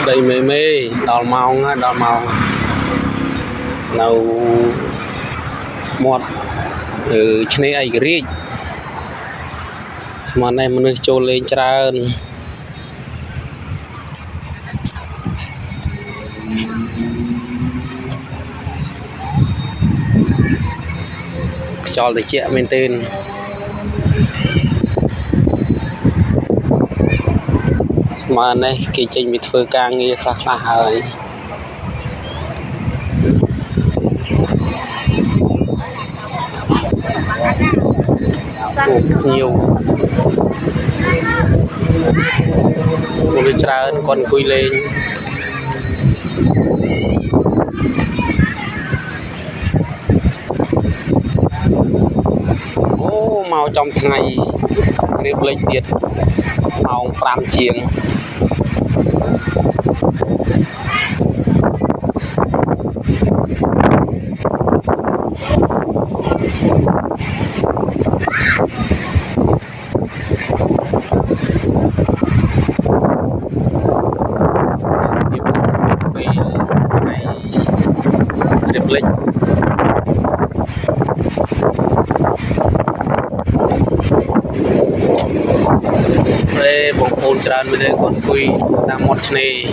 đây mê mê đào màu nào một chne ai riết mà này mình trôi lên trơn cho thì chị mình tên mà này cái trình bị thôi càng nghe khác là hơi nhiều một cái trơn còn cùi lên màu trong ngày riêng lên tiệt màu pram chieng lịch về bóng hồn tràn với con quỳ là một này